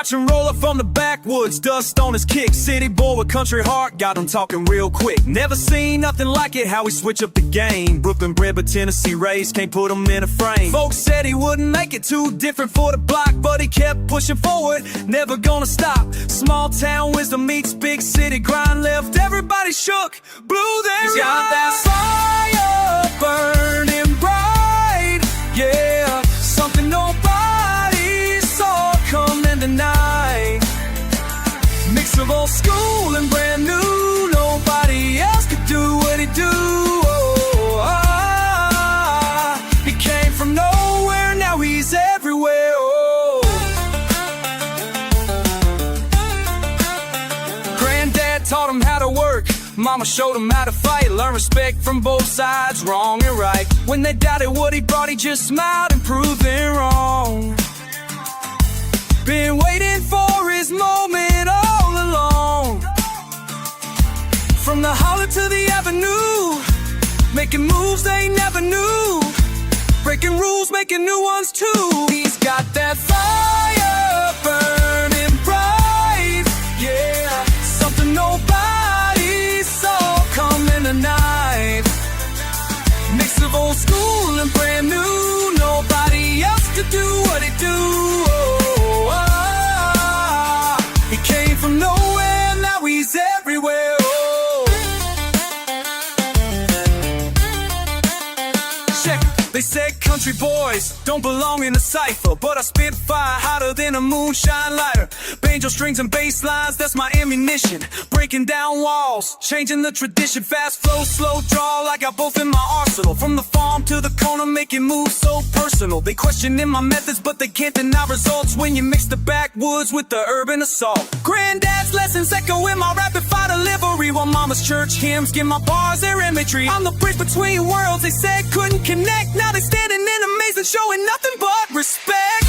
Watch him roll up from the backwoods, dust on his kick. City boy with country heart, got him talking real quick. Never seen nothing like it, how he switch up the game. Brooklyn bred but Tennessee raised, can't put him in a frame. Folks said he wouldn't make it, too different for the block, but he kept pushing forward, never gonna stop. Small town wisdom meets big city grind, left everybody shook, blew their He's got that fire burning bright, yeah, something nobody saw coming tonight. Mix of old school and brand new, nobody else could do what he do. He came from nowhere, now he's everywhere. Granddad taught him how to work, Mama showed him how to fight. Learn respect from both sides, wrong and right. When they doubted what he brought, he just smiled and proved them wrong. Been waiting for his moment all along. From the holler to the avenue, making moves they never knew. Breaking rules, making new ones too. He's got that fire burning bright, yeah, something nobody saw coming tonight. Mix of old school and brand new, nobody else could do what he do. He came from nowhere, now he's everywhere. Check it. They said country boys don't belong in a cypher, but I spit fire hotter than a moonshine lighter. Banjo strings and bass lines, that's my ammunition. Breaking down walls, changing the tradition. Fast flow, slow draw, I got both in my arsenal. From the farm to the corner, making moves so personal. They questioning my methods, but they can't deny results when you mix the backwoods with the urban assault. Granddad's lessons echo in my rapid fire delivery, while mama's church hymns give my bars their imagery. I'm the bridge between worlds they said couldn't connect. Now they standing in amazing, showing nothing but respect.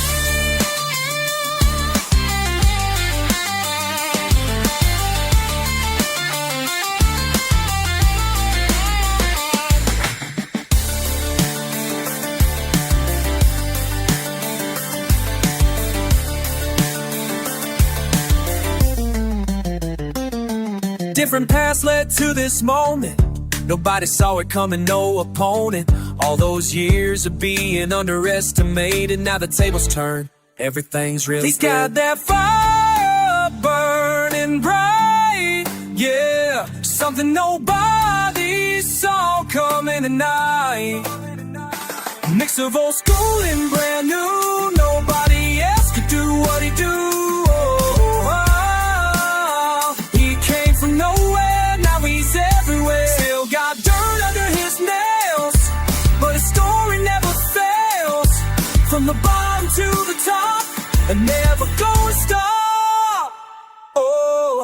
Different paths led to this moment. Nobody saw it coming, no opponent. All those years of being underestimated, now the tables turn, everything's really He's got that fire burning bright, yeah, something nobody saw coming tonight. Mix of old school and brand new, nobody else could do what he do. He came from nowhere, now he's everywhere. Still got dirt under his nails, but his story never fails. From the bottom to the top, and never gonna stop. Oh.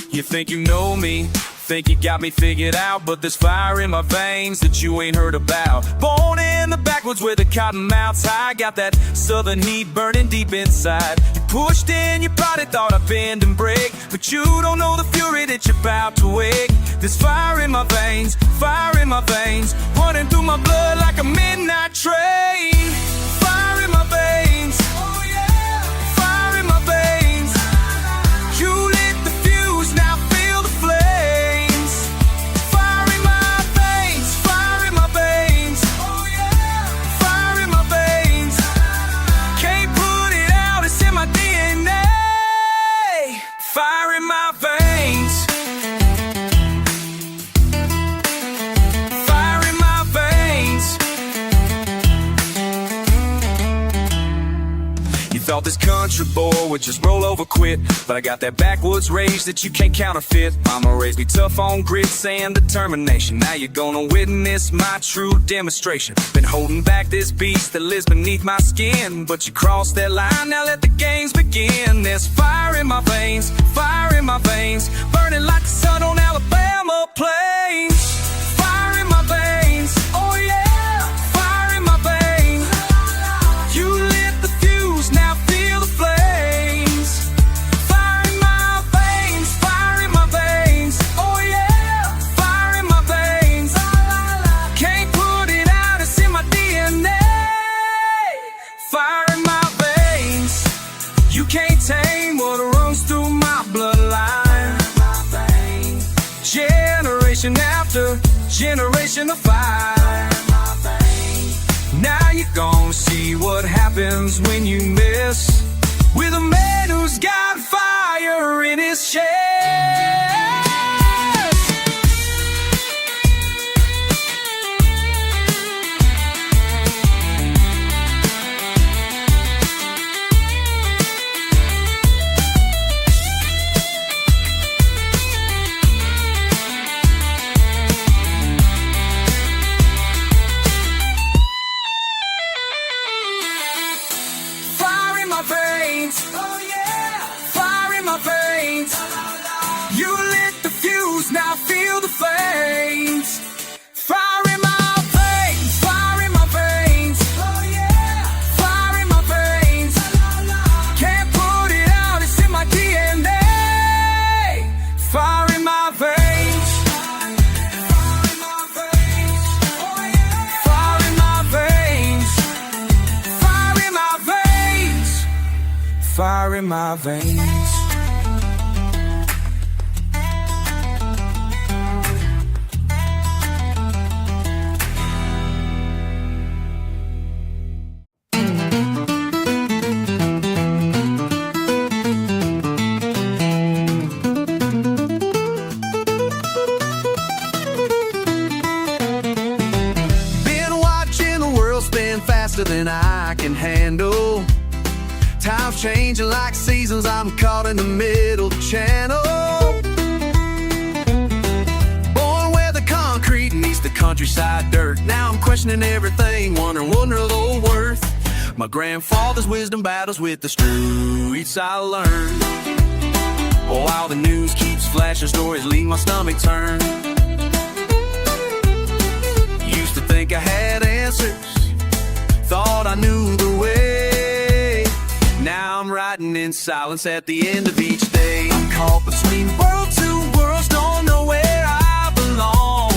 You think you know me, think you got me figured out, but there's fire in my veins that you ain't heard about. Born in the backwoods where the cottonmouth's high, got that southern heat burning deep inside. You pushed in, you probably thought I'd bend and break, but you don't know the fury that you're about to wake. There's fire in my veins, running through my blood like a midnight train. Fire in my veins, oh yeah, fire in my veins. You lit the fuse, now feel the flames. Fire in my veins, oh yeah, fire in my veins. Can't put it out, it's in my DNA. Fire in my veins. Fire in my veins. You thought this country boy would just roll over quit, but I got that backwoods rage that you can't counterfeit. Mama raised me tough on grit and determination. Now you're gonna witness my true demonstration. Been holding back this beast that lives beneath my skin, but you crossed that line, now let the games begin. There's fire in my veins, burning like the sun on Alabama plains. Fire in my veins, oh yeah, fire in my You can't tame what runs through my bloodline. Generation after generation of fire. Now you're gonna see what happens when you mess with a man who's got fire in his chest. Oh yeah, fire in my veins. You lit the fuse, now feel the flames. Fire in my veins, fire in my veins. Oh yeah, fire in my veins. Can't put it out, it's in my DNA. Fire in my veins. Fire in my veins. Oh yeah, fire in my veins. Fire in my veins. Fire in my veins. Been watching the world spin faster than I can handle. Time's changing like seasons, I'm caught in the middle channel. Born where the concrete meets the countryside dirt. Now I'm questioning everything, wondering of the old worth. My grandfather's wisdom battles with the streets I learned. Oh, while the news keeps flashing stories, leave my stomach turn. Used to think I had answers, thought I knew the way. Now I'm riding in silence at the end of each day. I'm caught between two worlds, don't know where I belong.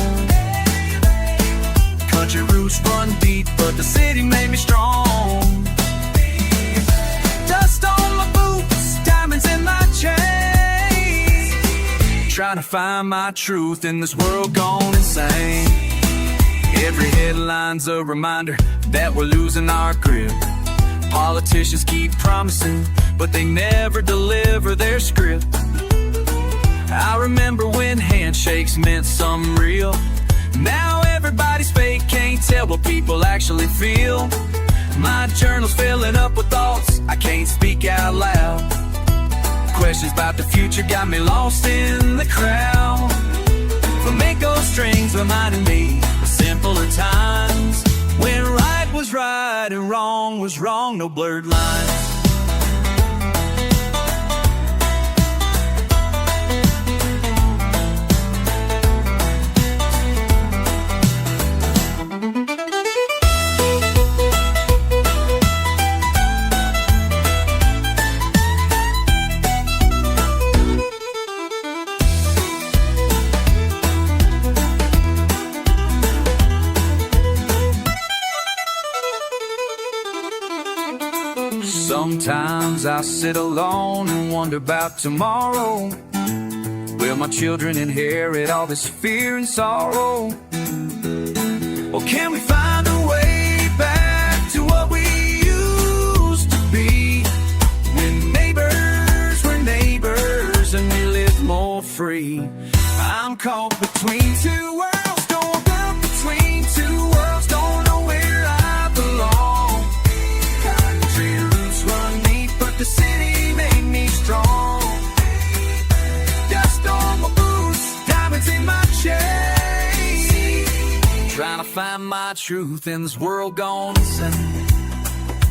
Country roots run deep, but the city made me strong. Dust on my boots, diamonds in my chain. Trying to find my truth in this world gone insane. Every headline's a reminder that we're losing our grip. Politicians keep promising, but they never deliver their script. I remember when handshakes meant something real. Now everybody's fake, can't tell what people actually feel. My journal's filling up with thoughts I can't speak out loud. Questions about the future got me lost in the crowd. Flamenco strings reminding me of simpler times, when right was right and wrong was wrong, no blurred lines. Sometimes I sit alone and wonder about tomorrow. Will my children inherit all this fear and sorrow? Or can we find a way back to what we used to be, when neighbors were neighbors and we lived more free? I'm caught between two worlds, torn up between two worlds, don't know where I belong. Country roots run deep, but the city made me strong. Dust on my boots, diamonds in my chain. Trying to find my truth in this world gone insane.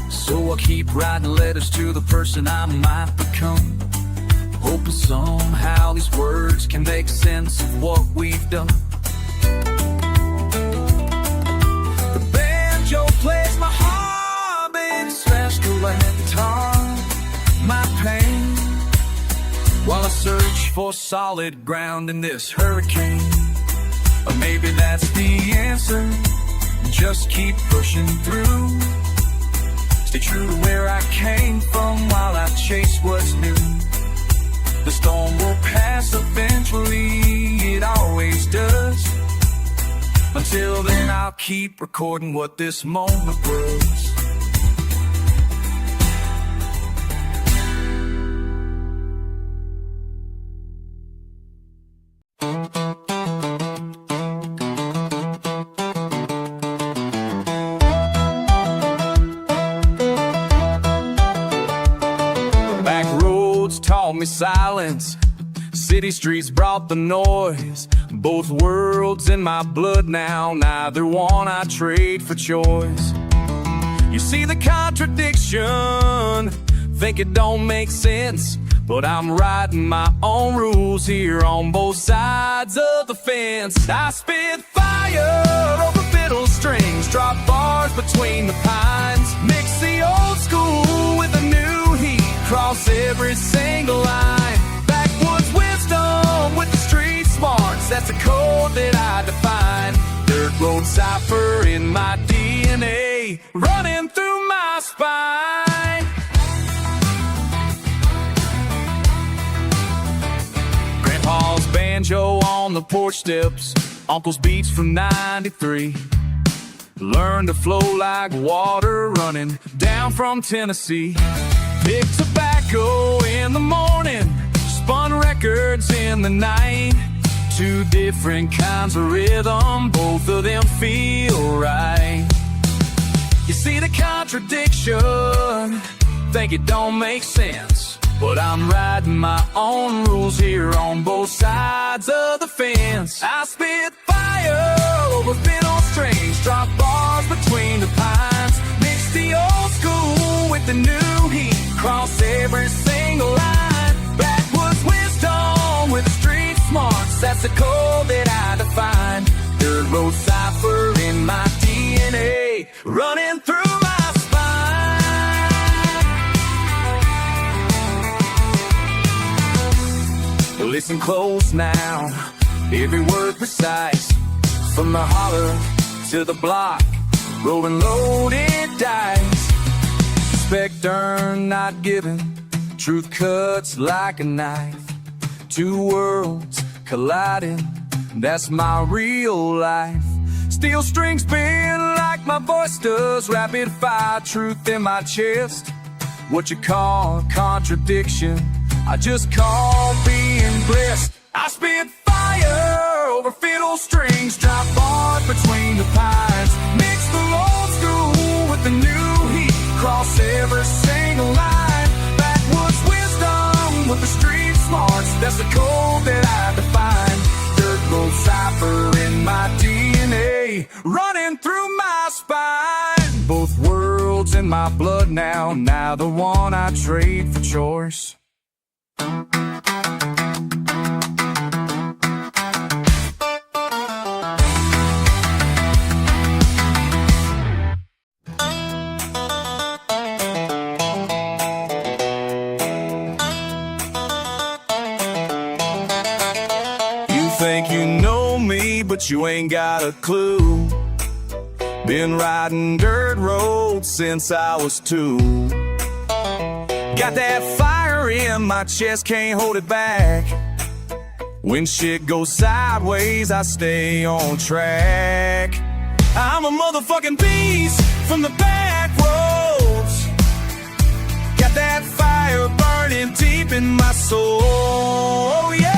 So I keep writing letters to the person I might become, hoping somehow these words can make sense of what we've done. The banjo plays my heart, baby, slashed the guitar, my pain, while I search for solid ground in this hurricane. Or maybe that's the answer, just keep pushing through. Stay true to where I came from while I chase Till then I'll keep recording what this moment proves. Backroads taught me silence. City streets brought the noise. Both worlds in my blood now, neither one I trade for choice. You see the contradiction, think it don't make sense, but I'm writing my own rules here on both sides of the fence. I spit fire over fiddle strings, drop bars between the pines, mix the old school with the new heat, cross every single line. Backwoods wisdom with the street smarts, that's a code that I define. Dirt road cipher in my DNA, running through my spine. Grandpa's banjo on the porch steps, uncle's beats from '93. Learned to flow like water running down from Tennessee. Picked tobacco in the morning, spun records in the night. Two different kinds of rhythm, both of them feel right. You see the contradiction, think it don't make sense, but I'm writing my own rules here on both sides of the fence. I spit fire over fiddle strings, drop bars between the pines, mix the old school with the new heat, cross every single line. Backwoods wisdom with the street smarts, that's the code that I define. Dirt road cipher in my DNA, running through my spine. Listen close now, every word precise, from the holler to the block, rolling loaded dice. Respect earned, not given, truth cuts like a knife. Two worlds colliding, that's my real life. Steel strings bend like my voice does, rapid fire truth in my chest. What you call contradiction, I just call being blessed. I spit fire over fiddle strings, drop bars between the pines, mix the old school with the new heat, cross every single line. Backwoods wisdom with the street smarts, that's the code that I define. Dirt road cipher in my DNA, running through my spine. Both worlds in my blood now, neither one I trade for choice. Think you know me, but you ain't got a clue. Been riding dirt roads since I was 2. Got that fire in my chest, can't hold it back. When shit goes sideways, I stay on track. I'm a motherfucking beast from the back roads. Got that fire burning deep in my soul, oh yeah.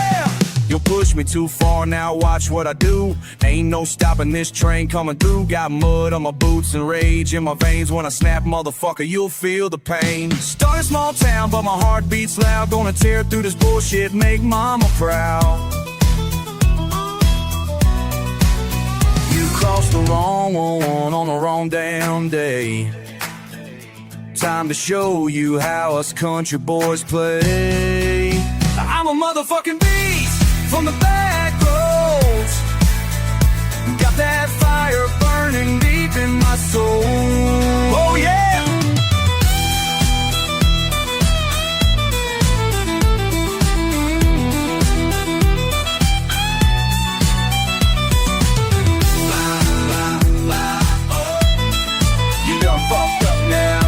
You'll push me too far, now watch what I do. Ain't no stopping this train coming through. Got mud on my boots and rage in my veins. When I snap, motherfucker, you'll feel the pain. Start a small town, but my heart beats loud. Gonna tear through this bullshit, make mama proud. You crossed the wrong one on the wrong damn day. Time to show you how us country boys play. I'm a motherfucking beast from the back roads. Got that fire burning deep in my soul, oh yeah. You done fucked up now.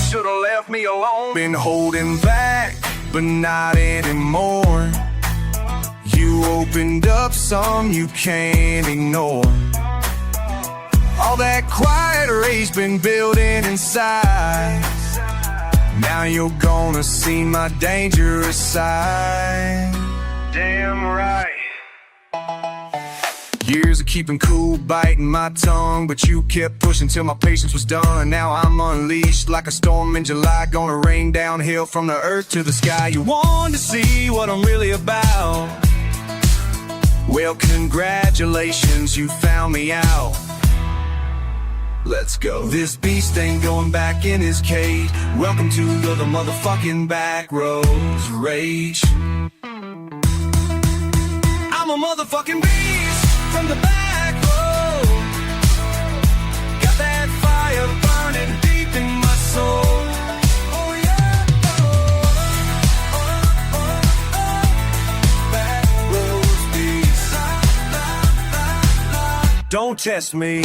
Should've left me alone. Been holding back, but not anymore. You opened up some you can't ignore. All that quiet rage been building inside. Now you're gonna see my dangerous side. Damn right. Years of keeping cool, biting my tongue, but you kept pushing till my patience was done. Now I'm unleashed like a storm in July, gonna rain downhill from the earth to the sky. You want to see what I'm really about? Well, congratulations, you found me out. Let's go. This beast ain't going back in his cage. Welcome to the motherfucking Backroads rage. I'm a motherfucking beast from the back road. Got that fire burning deep in my soul. Oh yeah. Backroads beast. Don't test me.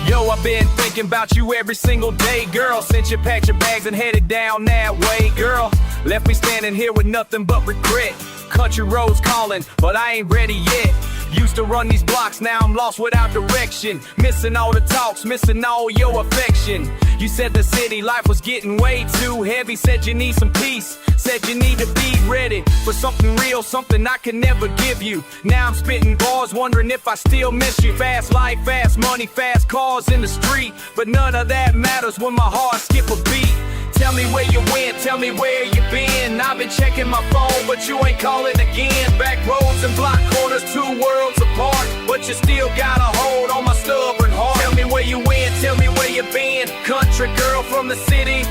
Yo, I've been thinking about you every single day, girl. Since you packed your bags and headed down that way, girl. Left me standing here with nothing but regret. Country roads calling, but I ain't ready yet. Used to run these blocks, now I'm lost without direction. Missing all the talks, missing all your affection. You said the city life was getting way too heavy. Said you need some peace, said you need to be ready for something real, something I can never give you. Now I'm spitting bars, wondering if I still miss you. Fast life, fast money, fast cars in the street, but none of that matters when my heart skip a beat. Tell me where you went, tell me where you been. I've been checking my phone, but you ain't calling again. Back roads and block corners, 2 worlds apart, but you still got a hold on my stubborn heart. Tell me where you went, tell me where you been. Country girl from the city,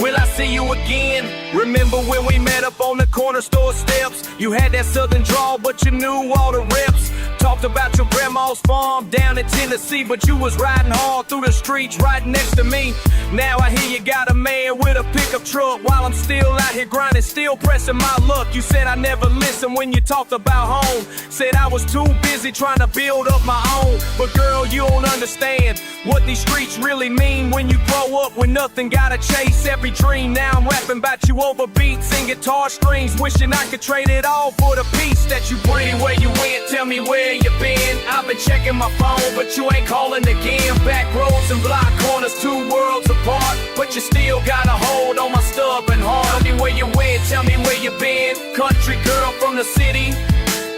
will I see you again? Remember when we met up on the corner store steps? You had that southern drawl, but you knew all the reps. Talked about your grandma's farm down in Tennessee, but you was riding hard through the streets right next to me. Now I hear you got a man with a pickup truck, while I'm still out here grinding, still pressing my luck. You said I never listened when you talked about home. Said I was too busy trying to build up my own. But girl, you don't understand what these streets really mean. When you grow up with nothing, gotta chase every dream. Now I'm rapping about you over beats and guitar strings, wishing I could trade it all for the peace that you bring. Where you went, tell me where you been. I've been checking my phone, but you ain't calling again. Back roads and block corners, 2 worlds apart, but you still got a hold on my stubborn heart. Tell me where you went, tell me where you been. Country girl from the city,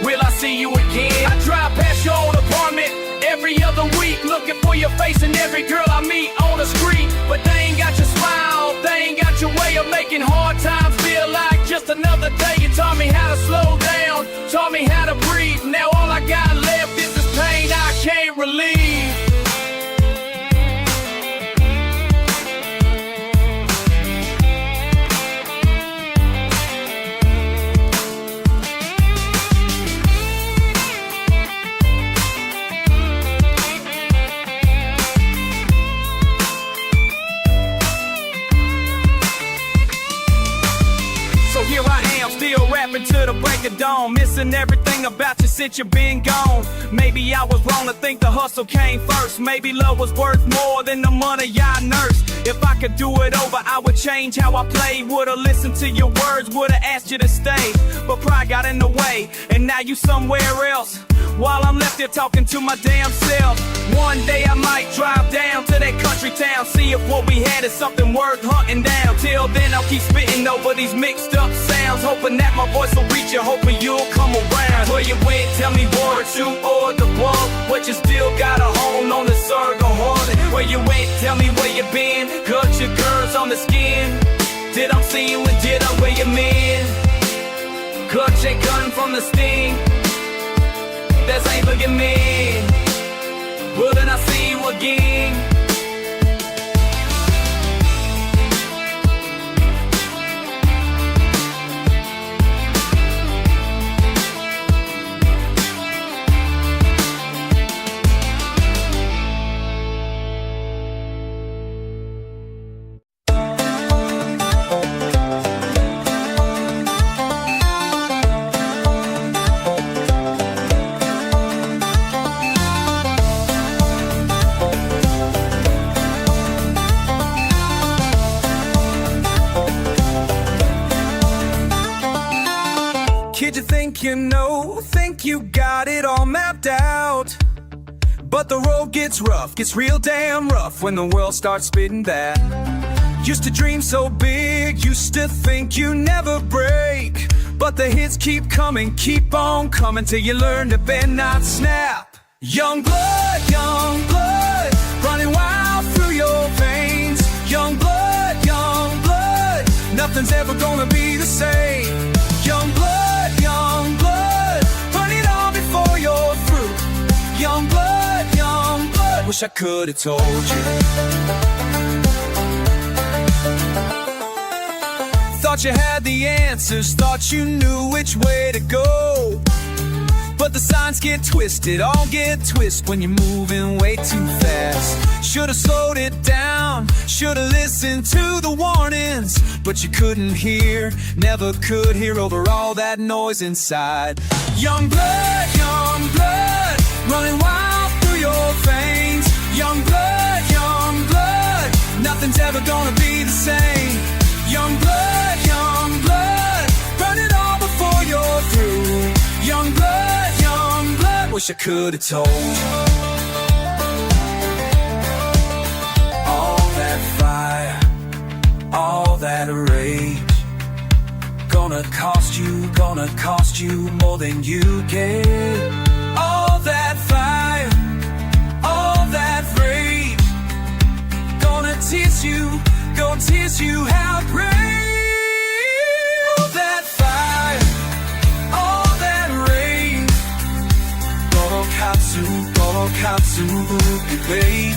will I see you again? I drive past your old apartment every other week, looking for your face in every girl I meet on the street. But they ain't got your smile, they ain't got your way of making hard times feel like just another day. You taught me how to slow down, taught me how to breathe. Now all I got left is this pain I can't relieve. Here I am, still rapping to the break of dawn, missing everything about you since you've been gone. Maybe I was wrong to think the hustle came first. Maybe love was worth more than the money I nursed. If I could do it over, I would change how I played. Would've listened to your words, would've asked you to stay. But pride got in the way, and now you somewhere else, while I'm left here talking to my damn self. One day I might drive down to that country town, see if what we had is something worth hunting down. Till then I'll keep spitting over these mixed up sounds, hoping that my voice will reach you, hoping you'll come around. Where you went, tell me 1 or 2 or the one, but you still got a hold on the circle horn. Where you went, tell me where you been. Cut your girls on the skin. Did I see you and did I weigh your men? Cut your gun from the sting. That's ain't looking me. Well, then I see you again. Kid, you think you know, think you got it all mapped out. But the road gets rough, gets real damn rough when the world starts spitting that. Used to dream so big, used to think you never break. But the hits keep coming, keep on coming till you learn to bend, not snap. Young blood, running wild through your veins. Young blood, nothing's ever gonna be the same. Young blood, burn it all before you're through. Young blood, wish I could've told you. Thought you had the answers, thought you knew which way to go. But the signs get twisted, all get twisted when you're moving way too fast. Should've slowed it down, should've listened to the warnings. But you couldn't hear, never could hear over all that noise inside. Young blood, running wild through your veins. Young blood, nothing's ever gonna be the same. Young blood, burn it all before you're through. Young blood, wish I could've told you. All that fire, all that rage, gonna cost you more than you get. All that fire, all that rage, gonna teach you how to brave. All that fire, all that rage, gonna katsu, babe.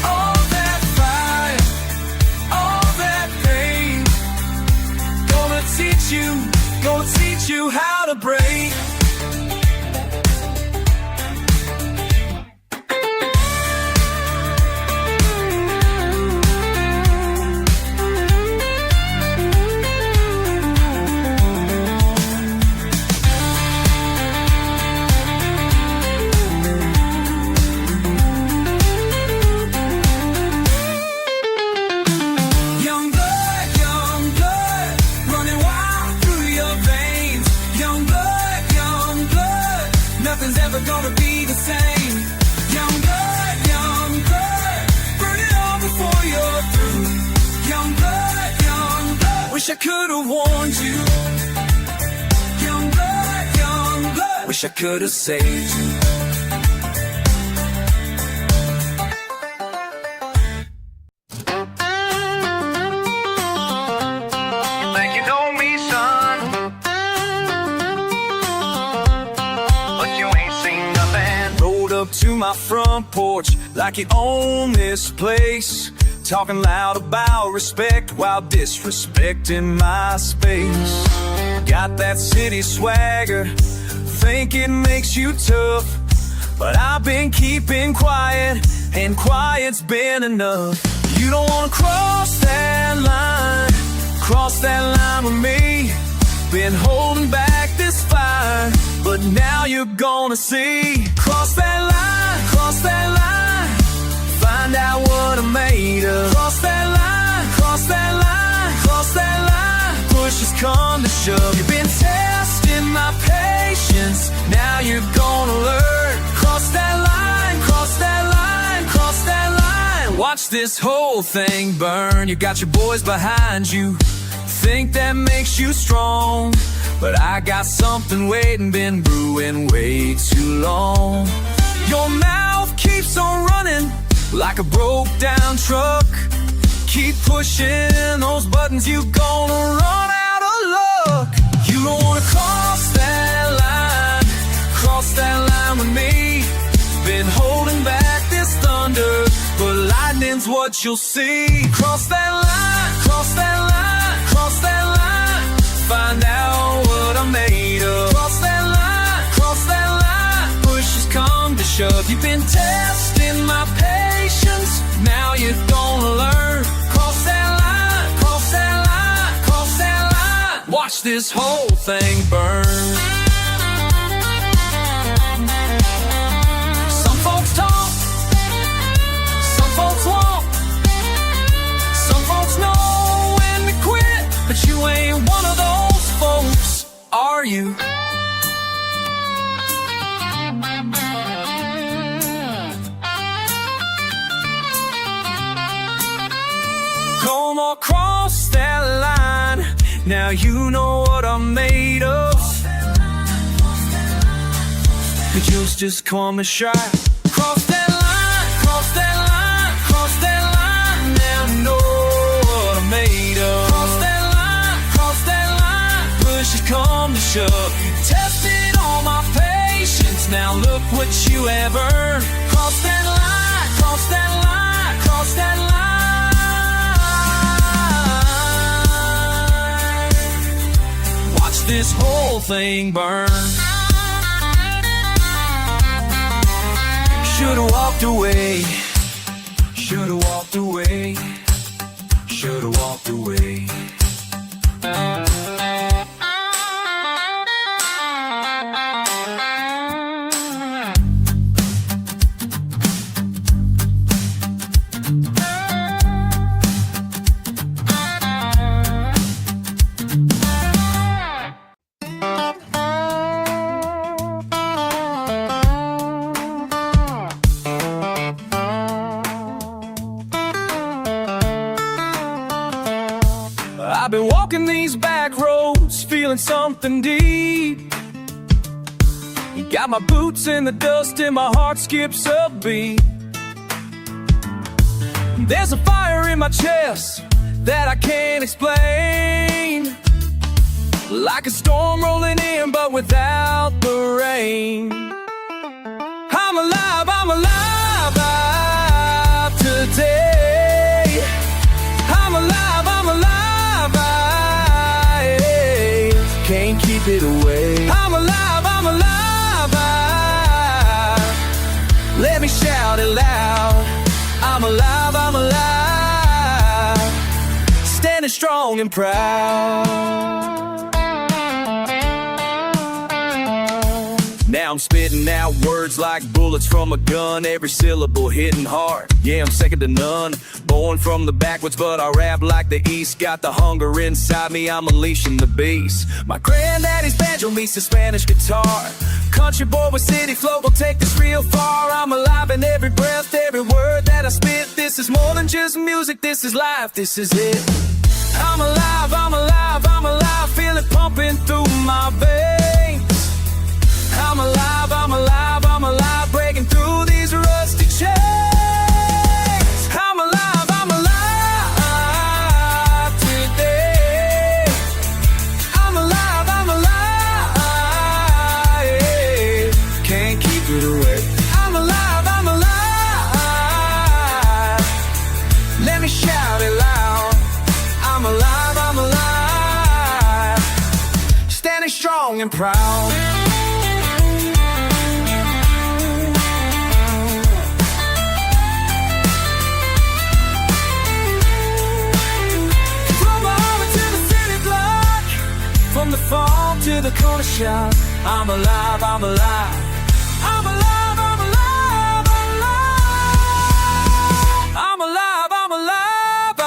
All that fire, all that pain, gonna teach you how to break. Nothing's ever gonna be the same. Young blood, burn it all before you're through. Young blood, wish I could've warned you. Young blood, wish I could've saved you. Up to my front porch like you own this place, talking loud about respect while disrespecting my space. Got that city swagger, think it makes you tough, but I've been keeping quiet, and quiet's been enough. You don't wanna cross that line with me. Been holding back this fire, but now you're gonna see. Cross that line, find out what I'm made of. Cross that line, push has come to shove. You've been testing my patience, now you're gonna learn. Cross that line, watch this whole thing burn. You got your boys behind you, think that makes you strong, but I got something waiting, been brewing way too long. Your mouth keeps on running like a broke down truck. Keep pushing those buttons, you gonna run out of luck. You don't wanna cross that line with me. Been holding what you'll see. Cross that line, cross that line, cross that line. Find out what I'm made of. Cross that line, push has come to shove. You've been testing my patience, now you're gonna learn. Cross that line, cross that line, cross that line. Watch this whole thing burn. Some folks talk, some folks won't. Some folks know when to quit, but you ain't one of those folks, are you? Come across that line, now you know what I'm made of. The juice just coming shy. Cross that line, cross that line, cross that line. Now you know what I'm made of. Cross that line, push has come to shove. Tested all my patience, now look what you have earned. Cross that line, cross that line, cross that line. This whole thing burn. Should've walked away. Should've walked away. Should've walked away. I've been walking these back roads, feeling something deep. Got my boots in the dust and my heart skips a beat. There's a fire in my chest that I can't explain. Like a storm rolling in, but without the rain. I'm alive today. I'm alive, can't keep it away. I'm alive, let me shout it loud. I'm alive, standing strong and proud. Now I'm spitting out words like bullets from a gun, every syllable hitting hard. Yeah, I'm second to none. Born from the backwoods, but I rap like the East. Got the hunger inside me, I'm unleashing the beast. My granddaddy's banjo meets the Spanish guitar. Country boy with city flow will take this real far. I'm alive in every breath, every word that I spit. This is more than just music, this is life, this is it. I'm alive, feel it pumping through my veins. I'm alive, breaking through these rusty chains. I'm alive today. I'm alive, yeah. Can't keep it away. I'm alive, let me shout it loud. I'm alive, standing strong and proud. From the farm to the corner shop, I'm alive, I'm alive. I'm alive, I'm alive, I'm alive. I'm alive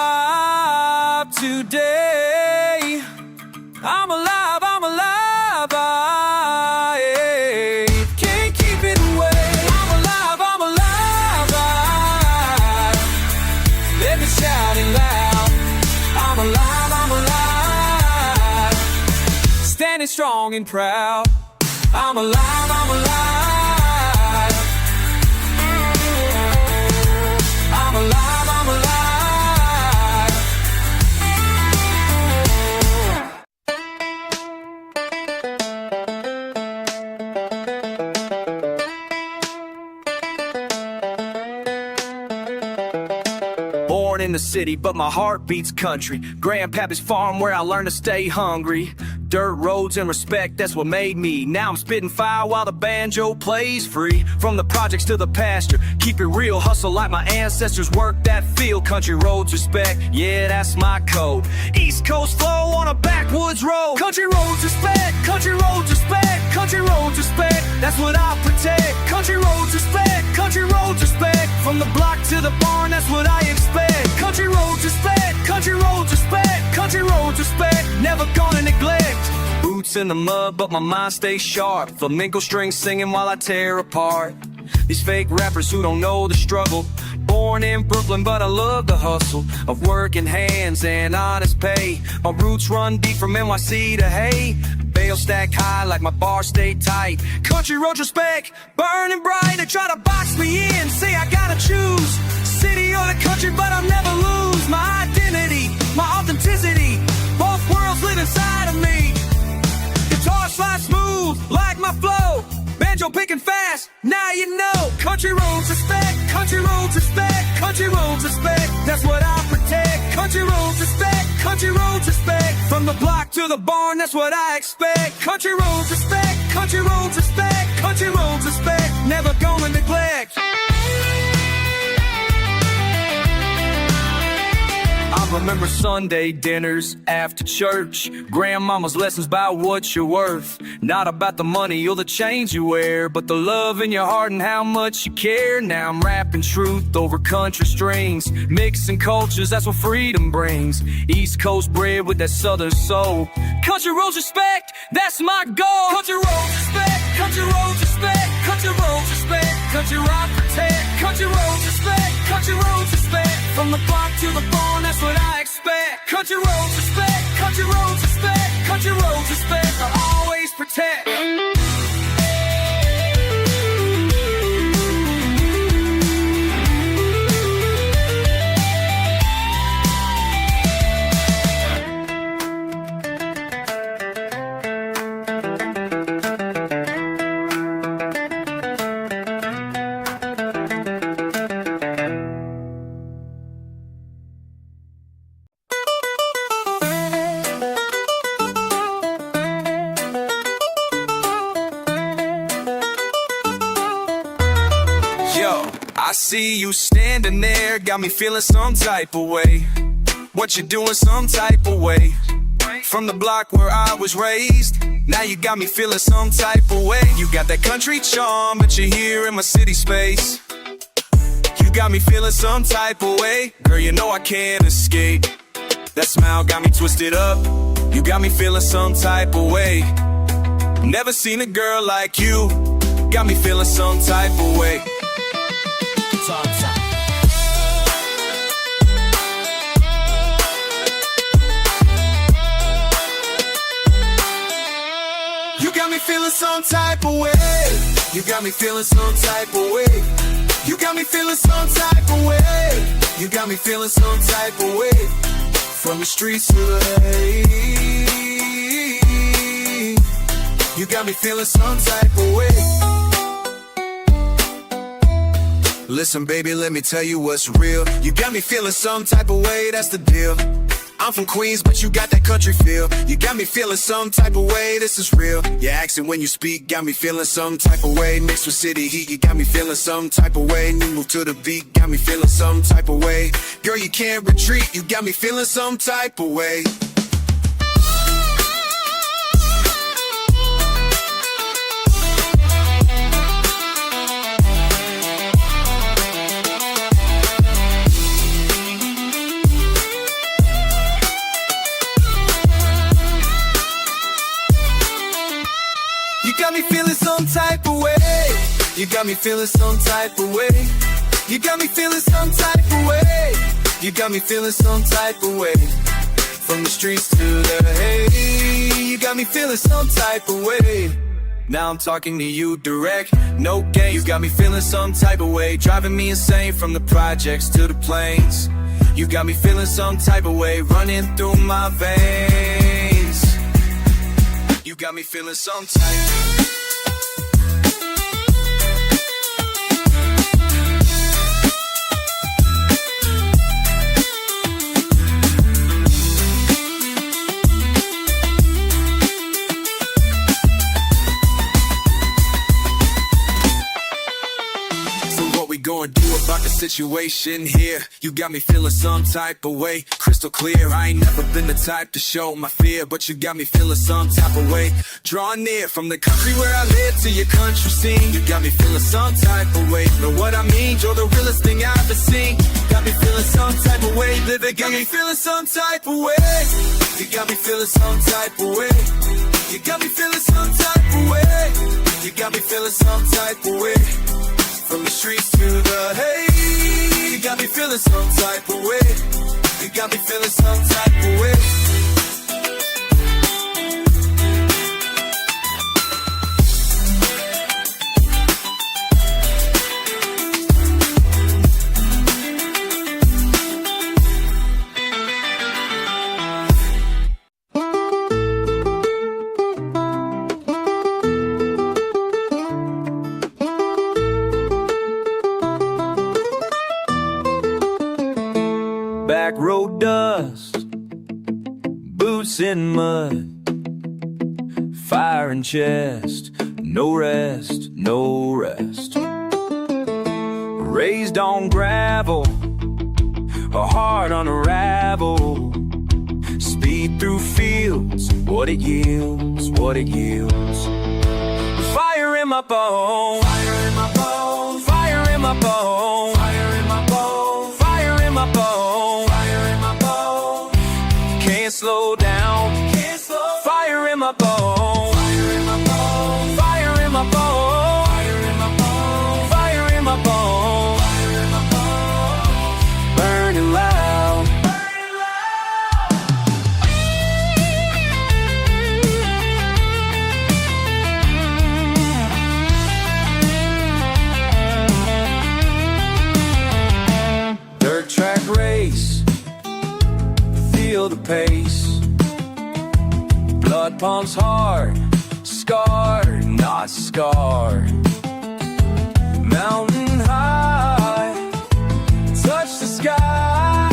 today. I'm alive, yeah. Can't keep it away. I'm alive, let me shout it loud. I'm alive, standing strong and proud. I'm alive, I'm alive. I'm alive, I'm alive. born in the city, but my heart beats country. Grandpappy's farm where I learned to stay hungry. Dirt roads and respect, that's what made me. Now I'm spitting fire while the banjo plays free. From the projects to the pasture, keep it real. Hustle like my ancestors worked that field. Country roads respect, yeah, that's my code. East Coast flow on a backwoods road. Country roads respect, country roads respect, country roads respect, that's what I protect. Country roads respect, country roads respect. From the block to the barn, that's what I expect. Country roads respect, country roads respect, country roads respect, never gonna neglect. Boots in the mud, but my mind stays sharp. Flamenco strings singing while I tear apart these fake rappers who don't know the struggle. Born in Brooklyn, but I love the hustle of working hands and honest pay. My roots run deep from NYC to Hay. Bale stacked high like my bars stay tight. Country roads respect, burning bright. They try to box me in, say I gotta choose city or the country, but I'll never lose my identity, my authenticity. Both worlds live inside of me. Guitar slide smooth like my flow. Banjo picking fast, now you know. Country roads respect, country roads respect, country roads respect, that's what I protect. Country roads respect, country roads respect. From the block to the barn, that's what I expect. Country roads respect, country roads respect, country roads respect, never gonna neglect. I remember Sunday dinners after church, grandmama's lessons about what you're worth. Not about the money or the chains you wear, but the love in your heart and how much you care. Now I'm rapping truth over country strings, mixing cultures, that's what freedom brings. East Coast bred with that southern soul. Country roads respect, that's my goal. Country roads respect, country roads respect, country roads respect, country rock protect. Country roads respect, country roads respect. From the block to the barn, that's what I expect. Country roads respect, country roads respect, country roads respect, I'll always protect. I see you standing there, got me feeling some type of way. What you doing some type of way? From the block where I was raised, now you got me feeling some type of way. You got that country charm, but you're here in my city space. You got me feeling some type of way. Girl, you know I can't escape. That smile got me twisted up. You got me feeling some type of way. Never seen a girl like you. Got me feeling some type of way. You got me feeling some type of way. You got me feeling some type of way. You got me feeling some type of way. You got me feeling some type of way. From the streets to the hay. You got me feeling some type of way. Listen, baby, let me tell you what's real. You got me feeling some type of way, that's the deal. I'm from Queens, but you got that country feel. You got me feeling some type of way, this is real. Your accent when you speak got me feeling some type of way. Mixed with city heat, you got me feeling some type of way. New move to the beat, got me feeling some type of way. Girl, you can't retreat, you got me feeling some type of way. You got me feeling some type of way. You got me feeling some type of way. You got me feeling some type of way. You got me feeling some type of way. From the streets to the hay. You got me feeling some type of way. Now I'm talking to you direct, no game. You got me feeling some type of way. Driving me insane from the projects to the plains. You got me feeling some type of way. Running through my veins. You got me feeling some type. gonna do about the situation here? You got me feeling some type of way, crystal clear. I ain't never been the type to show my fear, but you got me feeling some type of way. Draw near from the country where I live to your country scene. You got me feeling some type of way. Know what I mean? You're the realest thing I've ever seen. Got me feeling some type of way. Living got me feeling some type of way. You got me feeling some type of way. You got me feeling some type of way. You got me feeling some type of way. From the streets to the hay. You got me feeling some type of way. You got me feeling some type of way. Backroad dust, boots in mud, fire and chest, no rest, no rest. Raised on gravel, a heart unravel. Speed through fields, what it yields, what it yields. Fire in my bones, fire in my bones, fire in my bones, fire in my bones, fire in my bones. Slow down, can't slow. Fire in my bones, fire in my bones, fire in my bones, fire in my bones, fire in my bones, fire in my bones. Burning loud, burning loud. Dirt track race, feel the pace. Blood pumps hard, scarred, not scarred. Mountain high, touch the sky.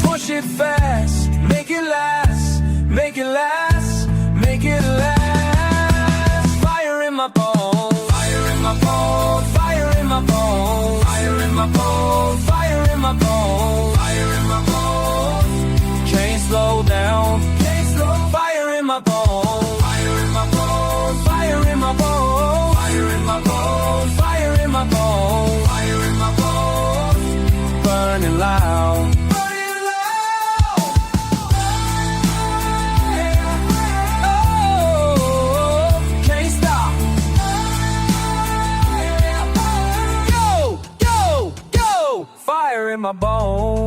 Push it fast, make it last, make it last, make it last. Fire in my bones, fire in my bones, fire in my bones, fire in my bones, fire in my bones, fire in my bones. Can't slow down. Fire in my bones, fire in my bones, fire in my bones, fire in my bones, fire in my bones, fire in my bones. Burning loud, burning loud. Oh, can't stop. Go, go, go. Fire in my bones.